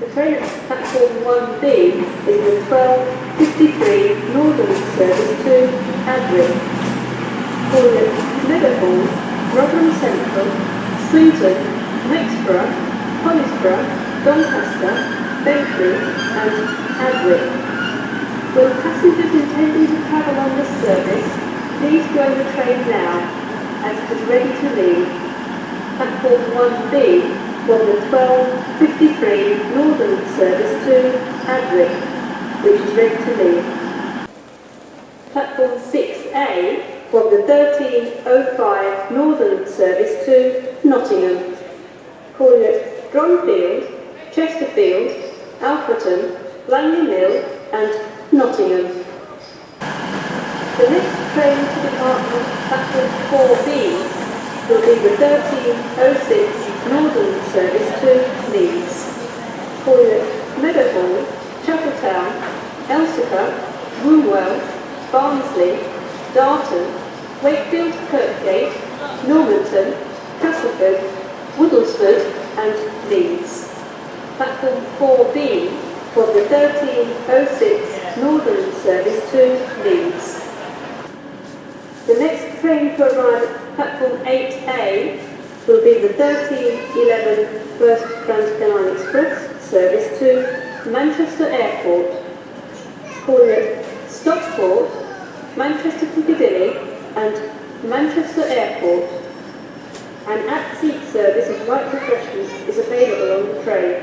The train at platform 1B is the 12:53 Northern service to Adric. Calling at Liverpool, Rotherham Central, Swinton, Mexborough, Conisbrough, Doncaster, Bentley and Adric. Will passengers intending to travel on this service please join the train now, as it is ready to leave. Platform 1B from the 12:53 Northern service to Adric, which is ready to leave. Platform 6A from the 13:05 Northern service to Nottingham. Calling at Dronfield, Chesterfield, Alfreton, Langley Mill and Nottingham. The next train to depart from platform 4B will be the 13:06 Northern service to Leeds. Calling at Meadowhall, Chapeltown, Elsica, Wombwell, Barnsley, Darton, Wakefield Kirkgate, Normanton, Castleford, Woodlesford and Leeds. Platform 4B for the 13:06 Northern service to Leeds. The next train to arrive at platform 8A will be the 13:11 First Trans-Pennine Express service to Manchester Airport. Calling at Stockport, Manchester Piccadilly and Manchester Airport. An at-seat service of light refreshments is available on the train.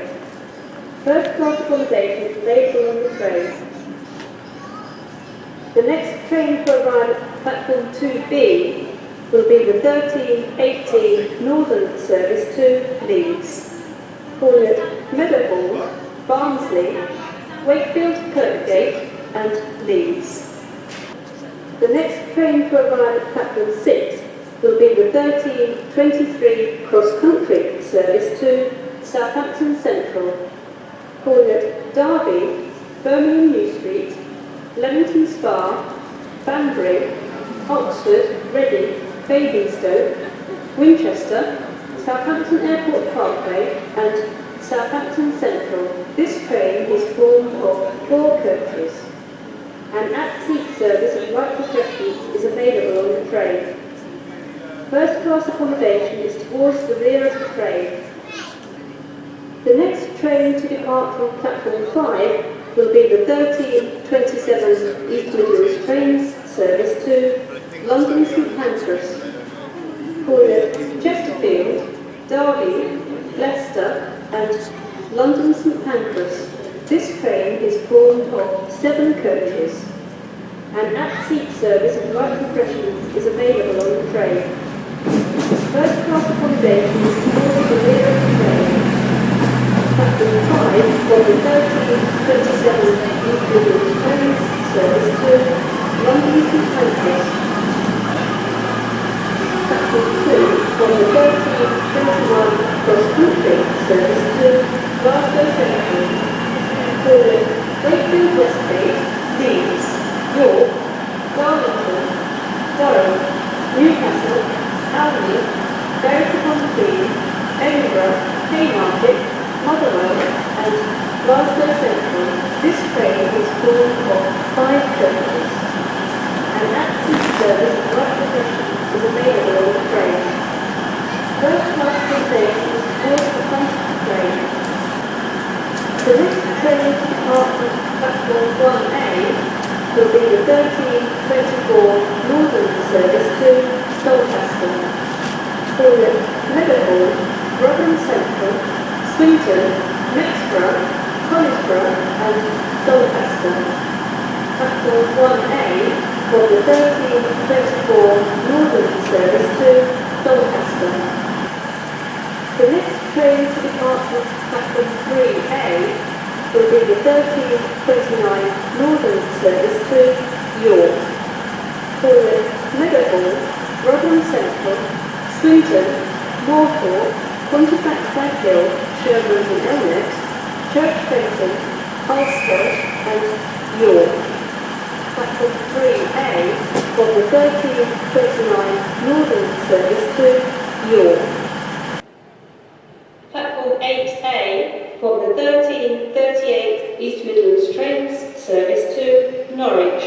First class accommodation is available on the train. The next train to arrive at platform 2B will be the 13:18 Northern service to Leeds. Calling at Meadowhall, Barnsley, Wakefield Kirkgate and Leeds. The next train to arrive at platform 6 will be the 13:23 cross-country service to Southampton Central. Calling at Derby, Birmingham New Street, Leamington Spa, Banbury, Oxford, Reading, Basingstoke, Winchester, Southampton Airport Parkway and Southampton Central. This train is formed of 4 coaches. An at-seat service of light refreshments is available on the train. First class accommodation is towards the rear of the train. The next train to depart from platform 5 will be the 13:27 East Midlands Trains service to London St Pancras. Calling at Chesterfield, Derby, Leicester and London St Pancras. This train is formed of 7 coaches. An at-seat service of light refreshments is available on the train. First class accommodation is towards the rear of the train. Platform 5 for the 13:27 East Midlands Trains service to London St Pancras. Platform 2 for the 13:21 cross-country service to Glasgow Central. Calling Wakefield Westgate, Leeds, York, Darlington, Durham, Newcastle, Albany, Berwick-upon-Tweed, Edinburgh, Haymarket, Motherwell and Glasgow Central. This train is formed of 5 coaches. An at-seat service of light refreshments is available on the train. First class accommodation is towards the front of the train. The next train to depart from platform 1A will be the 13:24 Northern service to Doncaster. Calling at Leborn, Rotherham Central, Swinton, Mexborough, Conisbrough and Doncaster. Platform 1A for the 13:24 Northern service to Doncaster. The next train to depart from platform 3A will be the 13:29 Northern service to York. Calling at Meadowhall, Rotherham Central, Swinton, Moorthorpe, Pontefract Hill, Sherburn and Elmet, Church Benton, Ulster and York. Platform 3A for the 13:39 Northern service to York. Platform 8A for the 13:38 East Midlands trains service to Norwich,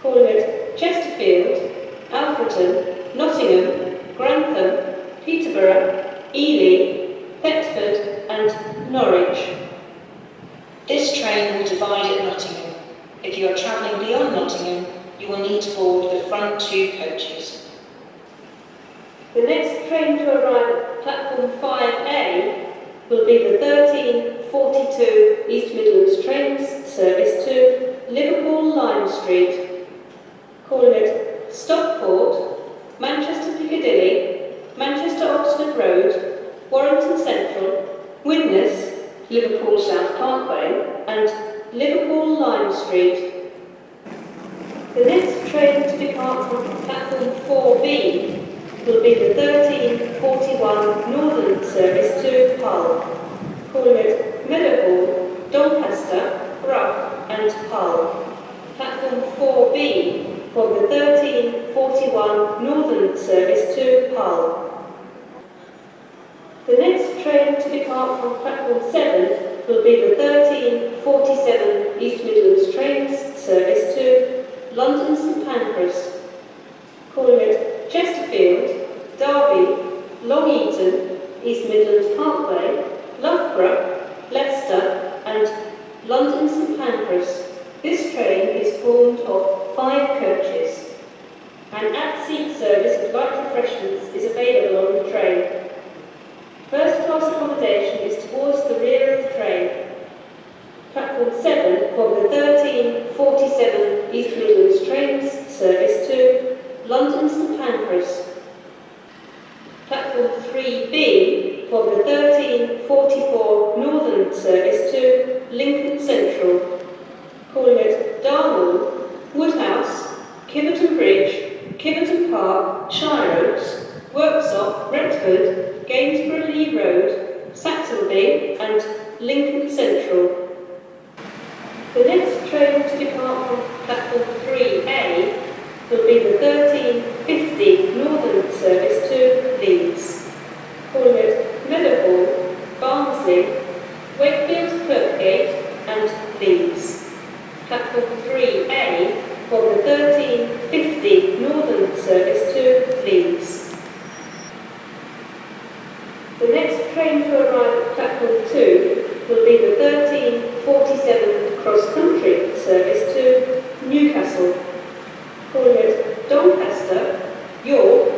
calling at Chesterfield, Alfreton, Nottingham, Grantham, Peterborough, Ely, Thetford and Norwich. This train will divide at Nottingham. If you are travelling beyond Nottingham, you will need to board the front two coaches. The next train to arrive at platform 5A will be the 13:42 East Midlands trains service to Liverpool Lime Street, calling at Stockport, Manchester Piccadilly, Manchester Oxford Road, Warrington Central, Widnes, Liverpool South Parkway and Liverpool Lime Street. The next train to depart from platform 4B will be the 13:41 Northern service to Hull, calling at Meadowhall, Doncaster, Brough and Hull. Platform 4B for the 13:41 Northern service to Hull. The next train to depart from platform 7 will be the 13:47 East Midlands trains service to London St Pancras, calling at Chesterfield, Derby, Long Eaton, East Midlands Parkway, Loughborough, Leicester and London St Pancras. This train is formed of 5 coaches. An at-seat service with light refreshments is available on the train. First class accommodation is towards the rear of the train. Platform 7 for the 13:47 East Midlands trains service to London St Pancras. Platform 3B for the 13:44 Northern service to Lincoln Central, calling at Darwell, Woodhouse, Kiverton Bridge, Kiverton Park, Shire Oaks, Worksop, Retford, Gainsborough Lee Road, Saxonby and Lincoln Central. The next train to depart from platform 3A will be the 13:50 Northern service to Leeds, calling at Meadowhall, Barnsley, Wakefield Kirkgate and Leeds. Platform 3A for the 13:50 Northern service to Leeds. The next train to arrive at platform 2 will be the 13:47 cross-country service to Newcastle, calling at Doncaster, York,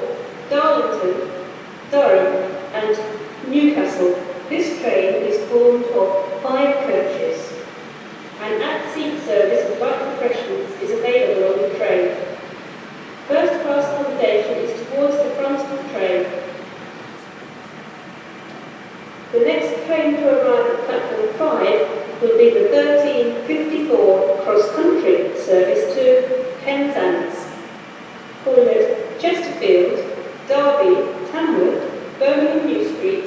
Darlington, Durham and Newcastle. This train is formed of 5 coaches. An at-seat service with light refreshments is available on the train. First class accommodation is towards the front of the train. The next train to arrive at platform 5 will be the 13:54 cross-country service to Penzance, calling at Chesterfield, Derby, Tamworth, Birmingham New Street,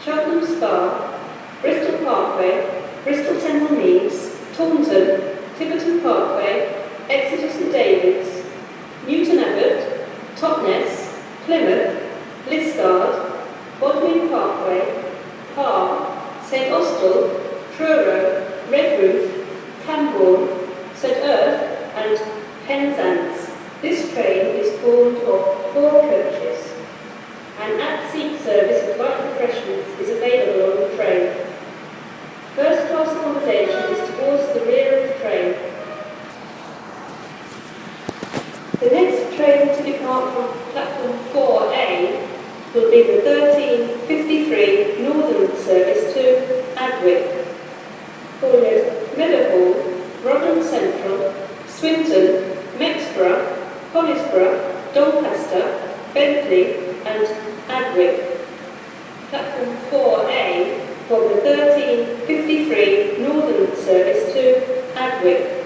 Cheltenham Spa, Bristol Parkway, Bristol Temple Meads, Taunton, Tiverton Parkway, Exeter St David's, Newton Abbot, Totnes, Plymouth, Liscard, Bodmin Parkway, Parr, St Austell, Truro, Redruth, Camborne, St Erth and Penzance. This train is formed of 4 coaches. An at-seat service with light refreshments is available on the train. First class accommodation is towards the rear of the train. The next train to depart from platform 4A will be the 13:53 Northern service to Adwick, calling at Meadowhall, Rotherham Central, Swinton, Mexborough, Hollisborough, Doncaster, Bentley and Adwick. Platform 4A for the 13:53 Northern service to Adwick.